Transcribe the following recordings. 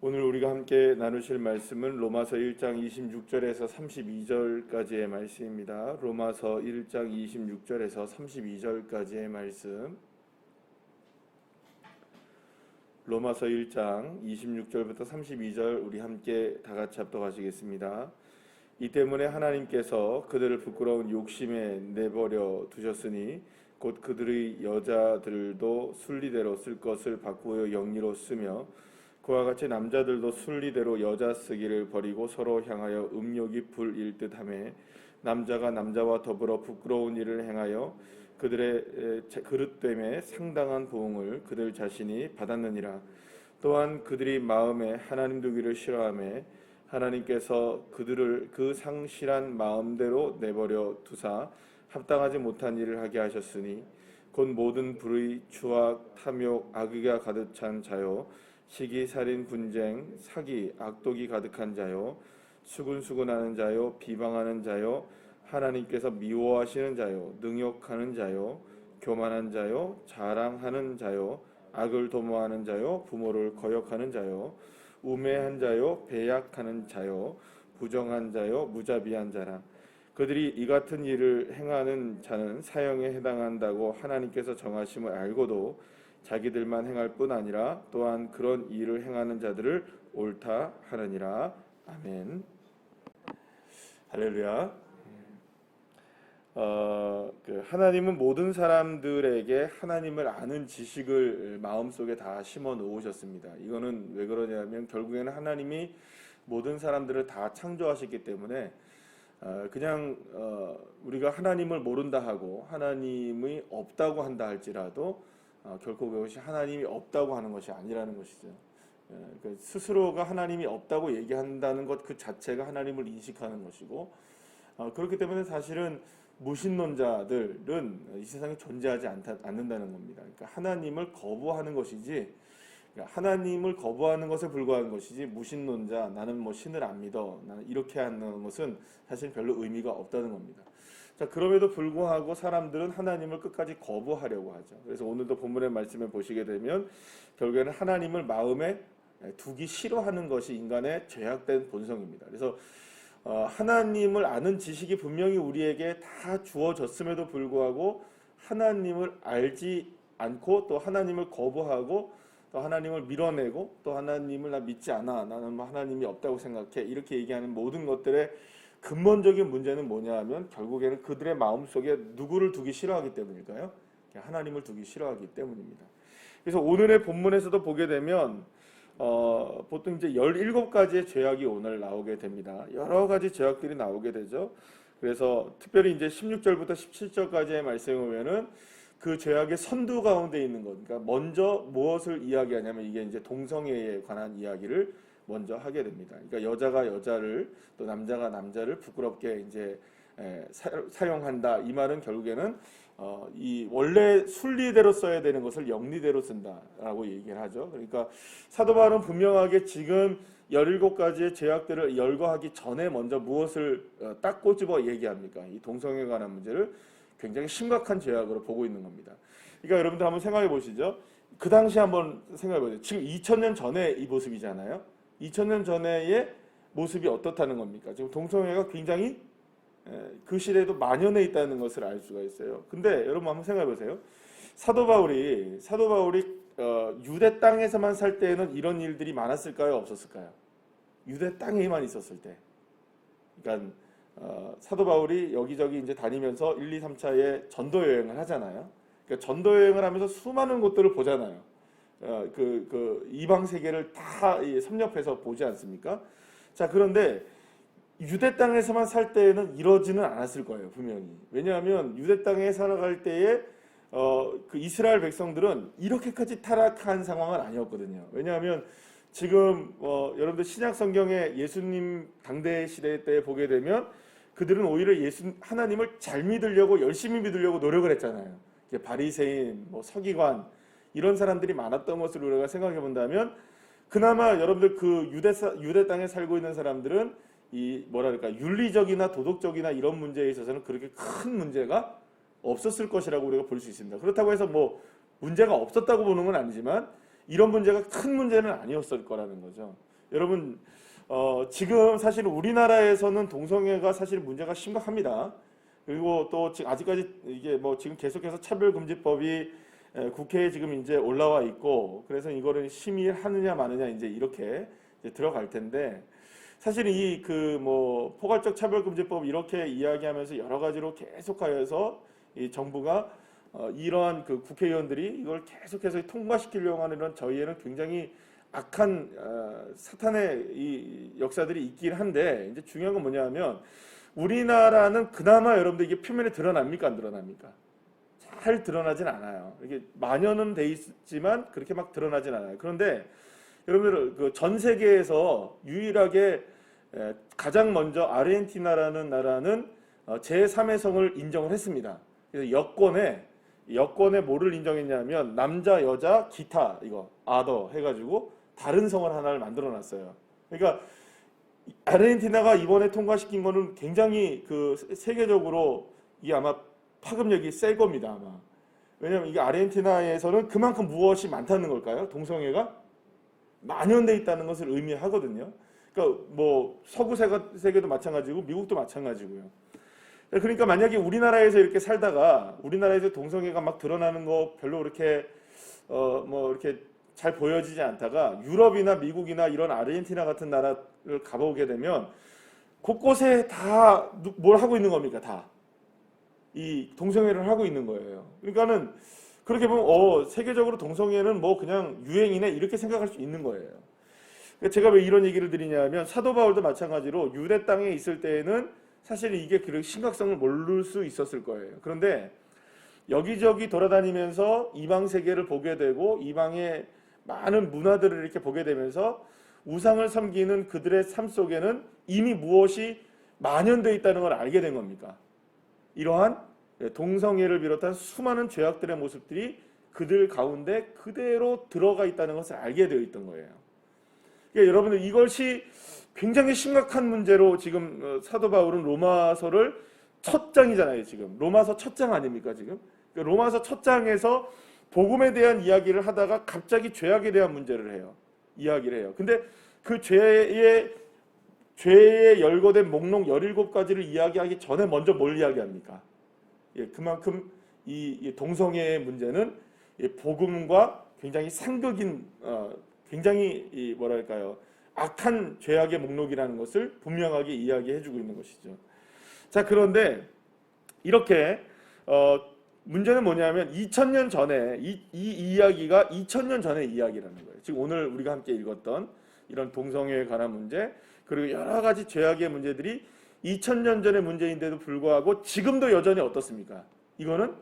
오늘 우리가 함께 나누실 말씀은 로마서 1장 26절에서 32절까지의 말씀입니다. 로마서 1장 26절에서 32절까지의 말씀. 로마서 1장 26절부터 32절 우리 함께 다 같이 합독하시겠습니다. 이 때문에 하나님께서 그들을 부끄러운 욕심에 내버려 두셨으니 곧 그들의 여자들도 순리대로 쓸 것을 바꾸어 영리로 쓰며 그와 같이 남자들도 순리대로 여자 쓰기를 버리고 서로 향하여 음욕이 불일 듯하며 남자가 남자와 더불어 부끄러운 일을 행하여 그들의 그릇됨에 상당한 보응을 그들 자신이 받았느니라. 또한 그들이 마음에 하나님 두기를 싫어하며 하나님께서 그들을 그 상실한 마음대로 내버려 두사 합당하지 못한 일을 하게 하셨으니 곧 모든 불의, 추악, 탐욕, 악의가 가득 찬 자요 시기, 살인, 분쟁, 사기, 악독이 가득한 자요 수군수군하는 자요 비방하는 자요 하나님께서 미워하시는 자요 능욕하는 자요 교만한 자요 자랑하는 자요 악을 도모하는 자요 부모를 거역하는 자요 우매한 자요 배약하는 자요 부정한 자요 무자비한 자라. 그들이 이 같은 일을 행하는 자는 사형에 해당한다고 하나님께서 정하심을 알고도 자기들만 행할 뿐 아니라 또한 그런 일을 행하는 자들을 옳다 하느니라. 아멘. 할렐루야. 하나님은 모든 사람들에게 하나님을 아는 지식을 마음속에 다 심어 놓으셨습니다. 이거는 왜 그러냐면 결국에는 하나님이 모든 사람들을 다 창조하셨기 때문에 그냥 우리가 하나님을 모른다 하고 하나님이 없다고 한다 할지라도 결코 그것이 하나님이 없다고 하는 것이 아니라는 것이죠. 스스로가 하나님이 없다고 얘기한다는 것 그 자체가 하나님을 인식하는 것이고 그렇기 때문에 사실은 무신론자들은 이 세상에 존재하지 않는다는 겁니다. 그러니까 하나님을 거부하는 것이지, 그러니까 하나님을 거부하는 것에 불과한 것이지 무신론자, 나는 뭐 신을 안 믿어, 나는 이렇게 하는 것은 사실 별로 의미가 없다는 겁니다. 자, 그럼에도 불구하고 사람들은 하나님을 끝까지 거부하려고 하죠. 그래서 오늘도 본문의 말씀을 보시게 되면 결국에는 하나님을 마음에 두기 싫어하는 것이 인간의 죄악된 본성입니다. 그래서 하나님을 아는 지식이 분명히 우리에게 다 주어졌음에도 불구하고 하나님을 알지 않고 또 하나님을 거부하고 또 하나님을 밀어내고 또 하나님을 나 믿지 않아, 나는 뭐 하나님이 없다고 생각해, 이렇게 얘기하는 모든 것들의 근본적인 문제는 뭐냐 하면 결국에는 그들의 마음속에 누구를 두기 싫어하기 때문일까요? 하나님을 두기 싫어하기 때문입니다. 그래서 오늘의 본문에서도 보게 되면 보통 이제 17가지의 죄악이 오늘 나오게 됩니다. 여러 가지 죄악들이 나오게 되죠. 그래서 특별히 이제 16절부터 17절까지의 말씀을 보면은 그 죄악의 선두 가운데 있는 것, 그러니까 먼저 무엇을 이야기하냐면 이게 이제 동성애에 관한 이야기를 먼저 하게 됩니다. 그러니까 여자가 여자를 또 남자가 남자를 부끄럽게 이제 사용한다. 이 말은 결국에는 이 원래 순리대로 써야 되는 것을 영리대로 쓴다라고 얘기를 하죠. 그러니까 사도 바울은 분명하게 지금 17가지의 죄악들을 열거하기 전에 먼저 무엇을 딱 꼬집어 얘기합니까? 이 동성애에 관한 문제를 굉장히 심각한 죄악으로 보고 있는 겁니다. 그러니까 여러분들 한번 생각해 보시죠. 그 당시 한번 생각해 보세요. 지금 2000년 전에 이 모습이잖아요. 2000년 전의 모습이 어떻다는 겁니까? 지금 동성애가 굉장히 그 시대에도 만연해 있다는 것을 알 수가 있어요. 근데 여러분 한번 생각해 보세요. 사도 바울이 유대 땅에서만 살 때에는 이런 일들이 많았을까요? 없었을까요? 유대 땅에만 있었을 때. 그러니까 사도 바울이 여기저기 이제 다니면서 1, 2, 3차에 전도 여행을 하잖아요. 그러니까 전도 여행을 하면서 수많은 곳들을 보잖아요. 그 이방 세계를 다 섭렵해서 보지 않습니까? 자, 그런데 유대 땅에서만 살 때에는 이러지는 않았을 거예요, 분명히. 왜냐하면 유대 땅에 살아갈 때에 그 이스라엘 백성들은 이렇게까지 타락한 상황은 아니었거든요. 왜냐하면 지금 여러분들 신약 성경에 예수님 당대 시대 때 보게 되면 그들은 오히려 하나님을 잘 믿으려고 열심히 믿으려고 노력을 했잖아요. 바리새인, 서기관 이런 사람들이 많았던 것을 우리가 생각해 본다면 그나마 여러분들 그 유대 땅에 살고 있는 사람들은 이 윤리적이나 도덕적이나 이런 문제에 있어서는 그렇게 큰 문제가 없었을 것이라고 우리가 볼 수 있습니다. 그렇다고 해서 문제가 없었다고 보는 건 아니지만 이런 문제가 큰 문제는 아니었을 거라는 거죠. 여러분 지금 사실 우리나라에서는 동성애가 사실 문제가 심각합니다. 그리고 또 지금 아직까지 이게 뭐 지금 계속해서 차별금지법이 국회에 지금 이제 올라와 있고, 그래서 이거를 심의하느냐 마느냐 이제 이렇게 이제 들어갈 텐데, 사실 이 그 뭐 포괄적 차별금지법 이렇게 이야기하면서 여러 가지로 계속하여서 이 정부가 이러한 그 국회의원들이 이걸 계속해서 통과시키려고 하는 이런 저희에는 굉장히 악한 사탄의 이 역사들이 있긴 한데, 이제 중요한 건 뭐냐면 우리나라는 그나마 여러분들 이게 표면에 드러납니까 안 드러납니까? 잘 드러나진 않아요. 이게 만연은 돼 있지만 그렇게 막 드러나진 않아요. 그런데 여러분들 그 전 세계에서 유일하게 가장 먼저 아르헨티나라는 나라는 제3의 성을 인정을 했습니다. 그래서 여권에 뭐를 인정했냐면 남자, 여자, 기타 이거 아더 해가지고 다른 성을 하나를 만들어놨어요. 그러니까 아르헨티나가 이번에 통과시킨 거는 굉장히 그 세계적으로 이게 아마 파급력이 셀 겁니다 아마. 왜냐하면 이게 아르헨티나에서는 그만큼 무엇이 많다는 걸까요? 동성애가 만연돼 있다는 것을 의미하거든요. 그러니까 뭐 서구 세계도 마찬가지고 미국도 마찬가지고요. 그러니까 만약에 우리나라에서 이렇게 살다가 우리나라에서 동성애가 막 드러나는 거 별로 그렇게 뭐 이렇게 잘 보여지지 않다가 유럽이나 미국이나 이런 아르헨티나 같은 나라를 가보게 되면 곳곳에 다 뭘 하고 있는 겁니까? 다 이 동성애를 하고 있는 거예요. 그러니까는 그렇게 보면 세계적으로 동성애는 뭐 그냥 유행이네 이렇게 생각할 수 있는 거예요. 그러니까 제가 왜 이런 얘기를 드리냐면 사도 바울도 마찬가지로 유대 땅에 있을 때에는 사실 이게 그 심각성을 모를 수 있었을 거예요. 그런데 여기저기 돌아다니면서 이방 세계를 보게 되고 이방의 많은 문화들을 이렇게 보게 되면서 우상을 섬기는 그들의 삶 속에는 이미 무엇이 만연되어 있다는 걸 알게 된 겁니까? 이러한 동성애를 비롯한 수많은 죄악들의 모습들이 그들 가운데 그대로 들어가 있다는 것을 알게 되어 있던 거예요. 그러니까 여러분들 이것이 굉장히 심각한 문제로 지금 사도 바울은 로마서를 첫 장이잖아요. 지금 로마서 첫 장 아닙니까? 지금 그러니까 로마서 첫 장에서 복음에 대한 이야기를 하다가 갑자기 죄악에 대한 문제를 해요. 이야기를 해요. 근데 그 죄에 열거된 목록 17가지를 이야기하기 전에 먼저 뭘 이야기합니까? 그만큼 이 동성애의 문제는 복음과 굉장히 상극인 굉장히 뭐랄까요? 악한 죄악의 목록이라는 것을 분명하게 이야기해주고 있는 것이죠. 자, 그런데 이렇게 문제는 뭐냐면 2000년 전에 이 이야기가 2000년 전의 이야기라는 거예요. 지금 오늘 우리가 함께 읽었던 이런 동성애에 관한 문제, 그리고 여러 가지 죄악의 문제들이 2000년 전의 문제인데도 불구하고 지금도 여전히 어떻습니까? 이거는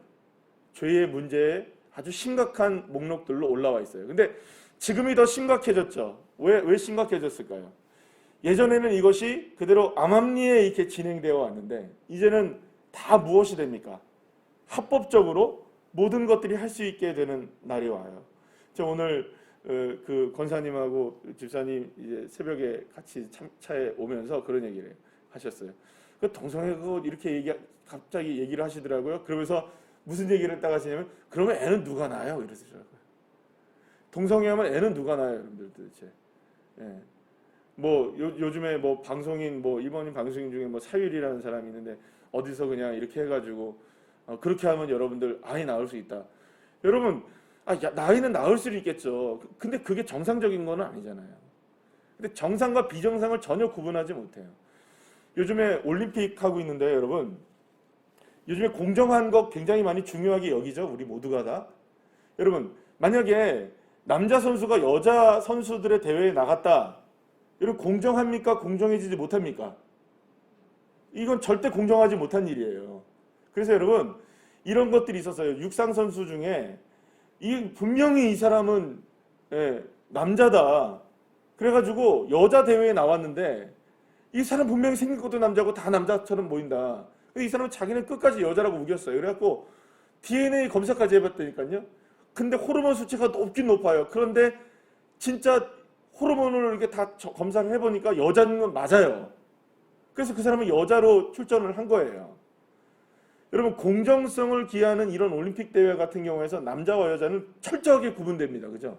죄의 문제에 아주 심각한 목록들로 올라와 있어요. 근데 지금이 더 심각해졌죠. 왜 심각해졌을까요? 예전에는 이것이 그대로 암암리에 이렇게 진행되어 왔는데 이제는 다 무엇이 됩니까? 합법적으로 모든 것들이 할 수 있게 되는 날이 와요. 저 오늘 그 권사님하고 집사님 이제 새벽에 같이 차에 오면서 그런 얘기를 하셨어요. 그 동성애 그거 이렇게 갑자기 얘기를 하시더라고요. 그러면서 무슨 얘기를 딱 하시냐면 그러면 애는 누가 낳아요? 이러시더라고요. 동성애하면 애는 누가 낳아요, 여러분들 도대체? 예. 뭐 요즘에 뭐 방송인 뭐 일본인 방송인 중에 뭐 사율이라는 사람이 있는데 어디서 그냥 이렇게 해가지고 그렇게 하면 여러분들 아이 낳을 수 있다. 여러분 나이는 낳을 수 있겠죠. 근데 그게 정상적인 건 아니잖아요. 근데 정상과 비정상을 전혀 구분하지 못해요. 요즘에 올림픽 하고 있는데 여러분 요즘에 공정한 거 굉장히 많이 중요하게 여기죠. 우리 모두가 다. 여러분 만약에 남자 선수가 여자 선수들의 대회에 나갔다. 여러분 공정합니까? 공정해지지 못합니까? 이건 절대 공정하지 못한 일이에요. 그래서 여러분 이런 것들이 있었어요. 육상 선수 중에 분명히 이 사람은 남자다. 그래가지고 여자 대회에 나왔는데 이 사람 분명히 생긴 것도 남자고 다 남자처럼 보인다. 근데 이 사람은 자기는 끝까지 여자라고 우겼어요. 그래갖고 DNA 검사까지 해봤다니까요. 근데 호르몬 수치가 높긴 높아요. 그런데 진짜 호르몬을 이렇게 다 검사를 해보니까 여자는 건 맞아요. 그래서 그 사람은 여자로 출전을 한 거예요. 여러분 공정성을 기하는 이런 올림픽 대회 같은 경우에서 남자와 여자는 철저하게 구분됩니다. 그죠?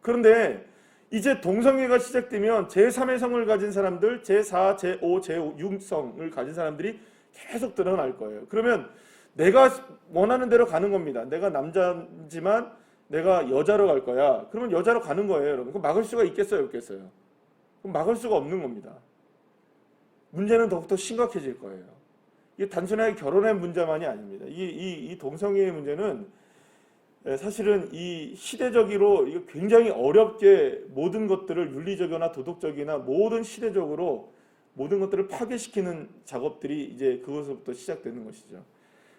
그런데 이제 동성애가 시작되면 제3의 성을 가진 사람들, 제4, 제5, 제6성을 가진 사람들이 계속 드러날 거예요. 그러면 내가 원하는 대로 가는 겁니다. 내가 남자지만 내가 여자로 갈 거야. 그러면 여자로 가는 거예요, 여러분. 그럼 막을 수가 있겠어요, 없겠어요? 그럼 막을 수가 없는 겁니다. 문제는 더욱더 심각해질 거예요. 이게 단순하게 결혼의 문제만이 아닙니다. 이 동성애의 문제는 사실은 이 시대적으로 굉장히 어렵게 모든 것들을 윤리적이나 도덕적이나 모든 시대적으로 모든 것들을 파괴시키는 작업들이 이제 그것부터 시작되는 것이죠.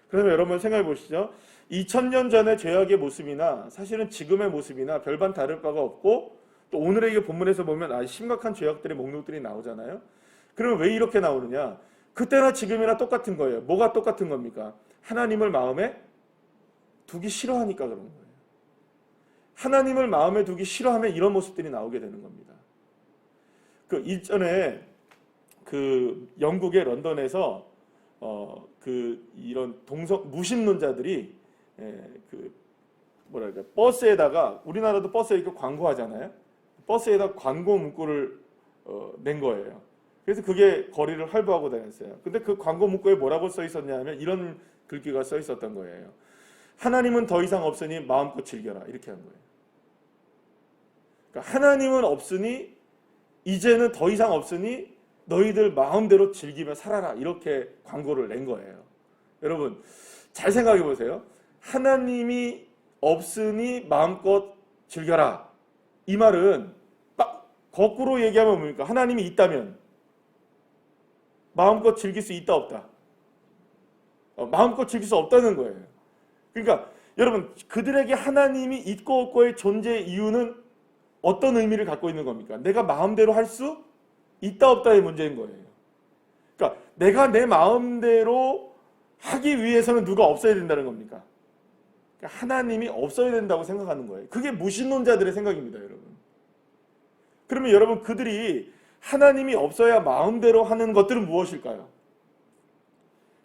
그러면 여러분 생각해 보시죠. 2000년 전의 죄악의 모습이나 사실은 지금의 모습이나 별반 다를 바가 없고 또 오늘의 이 본문에서 보면 심각한 죄악들의 목록들이 나오잖아요. 그러면 왜 이렇게 나오느냐? 그때나 지금이나 똑같은 거예요. 뭐가 똑같은 겁니까? 하나님을 마음에 두기 싫어하니까 그런 거예요. 하나님을 마음에 두기 싫어하면 이런 모습들이 나오게 되는 겁니다. 그 일전에 그 영국의 런던에서 이런 무신론자들이 버스에다가 우리나라도 버스에 이렇게 광고하잖아요. 버스에다 광고 문구를 낸 거예요. 그래서 그게 거리를 활보하고 다녔어요. 근데 그 광고 문구에 뭐라고 써 있었냐면 이런 글귀가 써 있었던 거예요. 하나님은 더 이상 없으니 마음껏 즐겨라. 이렇게 한 거예요. 그러니까 하나님은 없으니 이제는 더 이상 없으니 너희들 마음대로 즐기며 살아라. 이렇게 광고를 낸 거예요. 여러분 잘 생각해 보세요. 하나님이 없으니 마음껏 즐겨라. 이 말은 거꾸로 얘기하면 뭡니까? 하나님이 있다면 마음껏 즐길 수 있다 없다? 마음껏 즐길 수 없다는 거예요. 그러니까 여러분 그들에게 하나님이 있고 없고의 존재의 이유는 어떤 의미를 갖고 있는 겁니까? 내가 마음대로 할 수 있다 없다의 문제인 거예요. 그러니까 내가 내 마음대로 하기 위해서는 누가 없어야 된다는 겁니까? 그러니까 하나님이 없어야 된다고 생각하는 거예요. 그게 무신론자들의 생각입니다, 여러분. 그러면 여러분 그들이 하나님이 없어야 마음대로 하는 것들은 무엇일까요?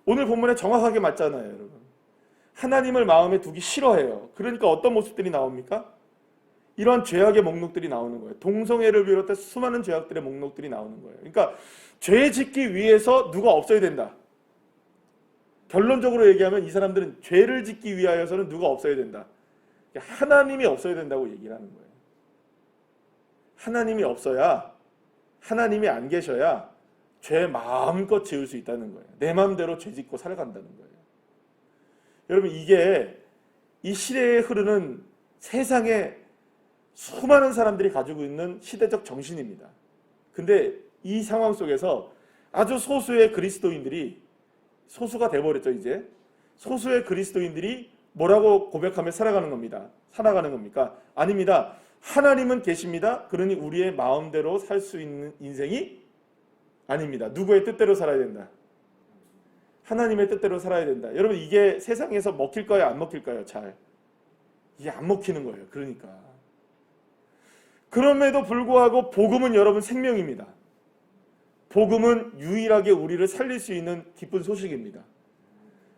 오늘 본문에 정확하게 맞잖아요, 여러분. 하나님을 마음에 두기 싫어해요. 그러니까 어떤 모습들이 나옵니까? 이러한 죄악의 목록들이 나오는 거예요. 동성애를 비롯해 수많은 죄악들의 목록들이 나오는 거예요. 그러니까 죄 짓기 위해서 누가 없어야 된다. 결론적으로 얘기하면 이 사람들은 죄를 짓기 위하여서는 누가 없어야 된다. 하나님이 없어야 된다고 얘기를 하는 거예요. 하나님이 없어야, 하나님이 안 계셔야 죄 마음껏 지을 수 있다는 거예요. 내 마음대로 죄 짓고 살아간다는 거예요. 여러분 이게 이 시대에 흐르는 세상의 수많은 사람들이 가지고 있는 시대적 정신입니다. 근데 이 상황 속에서 아주 소수의 그리스도인들이 소수가 돼버렸죠. 이제 소수의 그리스도인들이 뭐라고 고백하며 살아가는 겁니다. 살아가는 겁니까? 아닙니다. 하나님은 계십니다. 그러니 우리의 마음대로 살 수 있는 인생이 아닙니다. 누구의 뜻대로 살아야 된다. 하나님의 뜻대로 살아야 된다. 여러분 이게 세상에서 먹힐까요? 안 먹힐까요? 잘. 이게 안 먹히는 거예요. 그러니까. 그럼에도 불구하고 복음은 여러분 생명입니다. 복음은 유일하게 우리를 살릴 수 있는 기쁜 소식입니다.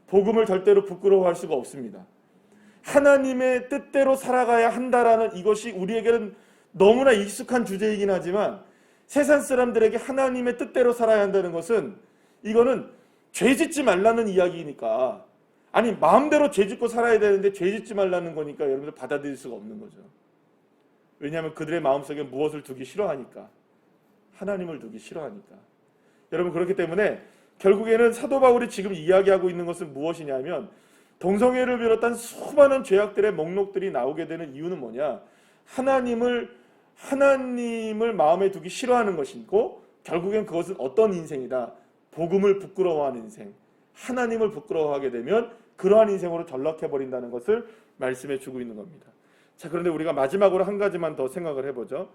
복음을 절대로 부끄러워할 수가 없습니다. 하나님의 뜻대로 살아가야 한다라는 이것이 우리에게는 너무나 익숙한 주제이긴 하지만 세상 사람들에게 하나님의 뜻대로 살아야 한다는 것은 이거는 죄 짓지 말라는 이야기니까 아니 마음대로 죄 짓고 살아야 되는데 죄 짓지 말라는 거니까 여러분들 받아들일 수가 없는 거죠. 왜냐하면 그들의 마음속에 무엇을 두기 싫어하니까 하나님을 두기 싫어하니까 여러분 그렇기 때문에 결국에는 사도 바울이 지금 이야기하고 있는 것은 무엇이냐면 동성애를 비롯한 수많은 죄악들의 목록들이 나오게 되는 이유는 뭐냐 하나님을 마음에 두기 싫어하는 것이고 결국엔 그것은 어떤 인생이다 복음을 부끄러워하는 인생 하나님을 부끄러워하게 되면 그러한 인생으로 전락해버린다는 것을 말씀해 주고 있는 겁니다. 자 그런데 우리가 마지막으로 한 가지만 더 생각을 해보죠.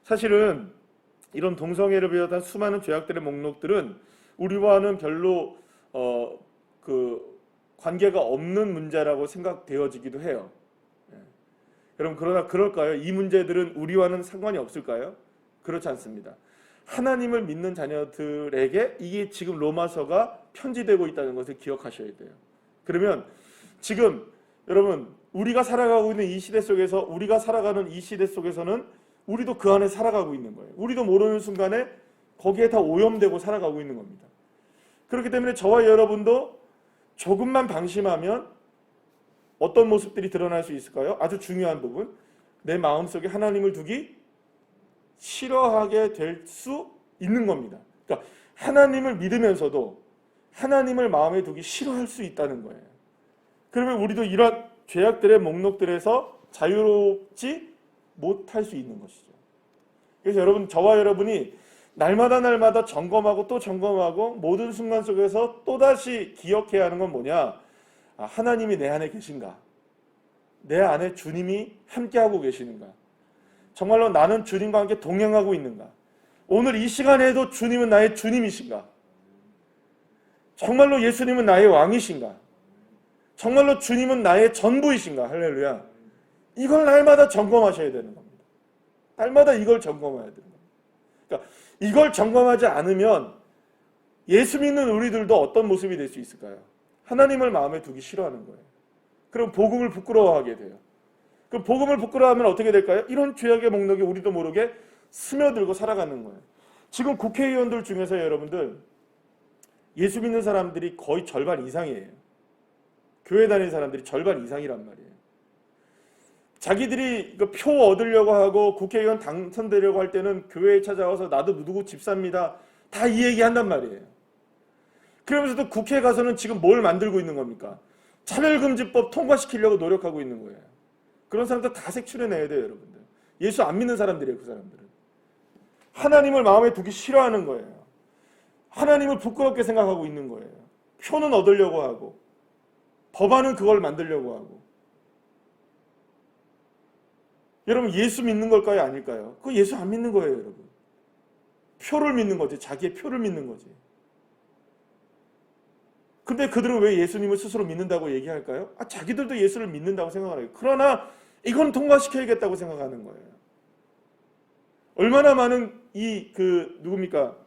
사실은 이런 동성애를 비롯한 수많은 죄악들의 목록들은 우리와는 별로 관계가 없는 문제라고 생각되어지기도 해요. 여러분 그러나 그럴까요? 이 문제들은 우리와는 상관이 없을까요? 그렇지 않습니다. 하나님을 믿는 자녀들에게 이게 지금 로마서가 편지되고 있다는 것을 기억하셔야 돼요. 그러면 지금 여러분 우리가 살아가고 있는 이 시대 속에서 우리가 살아가는 이 시대 속에서는 우리도 그 안에 살아가고 있는 거예요. 우리도 모르는 순간에 거기에 다 오염되고 살아가고 있는 겁니다. 그렇기 때문에 저와 여러분도 조금만 방심하면 어떤 모습들이 드러날 수 있을까요? 아주 중요한 부분, 내 마음속에 하나님을 두기 싫어하게 될 수 있는 겁니다. 그러니까 하나님을 믿으면서도 하나님을 마음에 두기 싫어할 수 있다는 거예요. 그러면 우리도 이런 죄악들의 목록들에서 자유롭지 못할 수 있는 것이죠. 그래서 여러분, 저와 여러분이 날마다 점검하고 또 점검하고 모든 순간 속에서 또다시 기억해야 하는 건 뭐냐? 하나님이 내 안에 계신가? 내 안에 주님이 함께하고 계시는가? 정말로 나는 주님과 함께 동행하고 있는가? 오늘 이 시간에도 주님은 나의 주님이신가? 정말로 예수님은 나의 왕이신가? 정말로 주님은 나의 전부이신가? 할렐루야. 이걸 날마다 점검하셔야 되는 겁니다. 날마다 이걸 점검해야 되는 겁니다. 그러니까 이걸 점검하지 않으면 예수 믿는 우리들도 어떤 모습이 될 수 있을까요? 하나님을 마음에 두기 싫어하는 거예요. 그럼 복음을 부끄러워하게 돼요. 그럼 복음을 부끄러워하면 어떻게 될까요? 이런 죄악의 목록에 우리도 모르게 스며들고 살아가는 거예요. 지금 국회의원들 중에서 여러분들 예수 믿는 사람들이 거의 절반 이상이에요. 교회 다니는 사람들이 절반 이상이란 말이에요. 자기들이 표 얻으려고 하고 국회의원 당선되려고 할 때는 교회에 찾아와서 나도 누구 집사입니다. 다 이 얘기 한단 말이에요. 그러면서도 국회에 가서는 지금 뭘 만들고 있는 겁니까? 차별금지법 통과시키려고 노력하고 있는 거예요. 그런 사람들 다 색출해내야 돼요, 여러분들. 예수 안 믿는 사람들이에요, 그 사람들은. 하나님을 마음에 두기 싫어하는 거예요. 하나님을 부끄럽게 생각하고 있는 거예요. 표는 얻으려고 하고 법안은 그걸 만들려고 하고. 여러분, 예수 믿는 걸까요? 아닐까요? 그거 예수 안 믿는 거예요, 여러분. 표를 믿는 거지. 자기의 표를 믿는 거지. 근데 그들은 왜 예수님을 스스로 믿는다고 얘기할까요? 자기들도 예수를 믿는다고 생각을 해요. 그러나 이건 통과시켜야겠다고 생각하는 거예요. 얼마나 많은 누굽니까?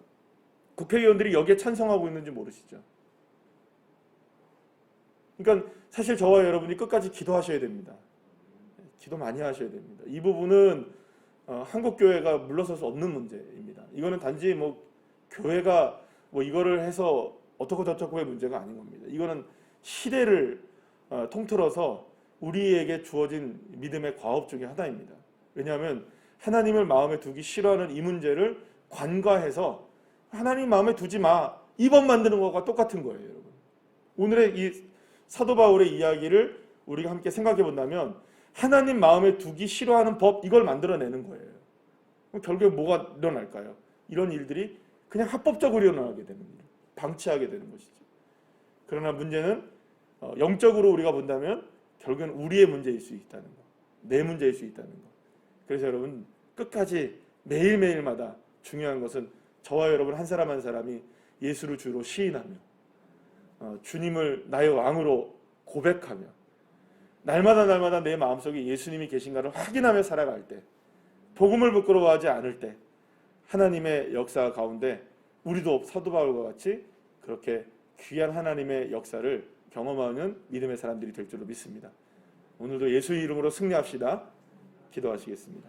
국회의원들이 여기에 찬성하고 있는지 모르시죠? 그러니까 사실 저와 여러분이 끝까지 기도하셔야 됩니다. 기도 많이 하셔야 됩니다. 이 부분은 한국교회가 물러설 수 없는 문제입니다. 이거는 단지 교회가 이거를 해서 어떻고 저쩌고의 문제가 아닌 겁니다. 이거는 시대를 통틀어서 우리에게 주어진 믿음의 과업 중에 하나입니다. 왜냐하면 하나님을 마음에 두기 싫어하는 이 문제를 관과해서 하나님 마음에 두지 마, 이법 만드는 것과 똑같은 거예요, 여러분. 오늘의 이 사도 바울의 이야기를 우리가 함께 생각해 본다면 하나님 마음에 두기 싫어하는 법, 이걸 만들어내는 거예요. 그럼 결국에 뭐가 일어날까요? 이런 일들이 그냥 합법적으로 일어나게 되는 일, 방치하게 되는 것이죠. 그러나 문제는 영적으로 우리가 본다면 결국은 우리의 문제일 수 있다는 거, 내 문제일 수 있다는 거. 그래서 여러분, 끝까지 매일매일마다 중요한 것은 저와 여러분 한 사람 한 사람이 예수를 주로 시인하며 주님을 나의 왕으로 고백하며 날마다 내 마음속에 예수님이 계신가를 확인하며 살아갈 때, 복음을 부끄러워하지 않을 때 하나님의 역사 가운데 우리도 사도 바울과 같이 그렇게 귀한 하나님의 역사를 경험하는 믿음의 사람들이 될 줄로 믿습니다. 오늘도 예수의 이름으로 승리합시다. 기도하시겠습니다.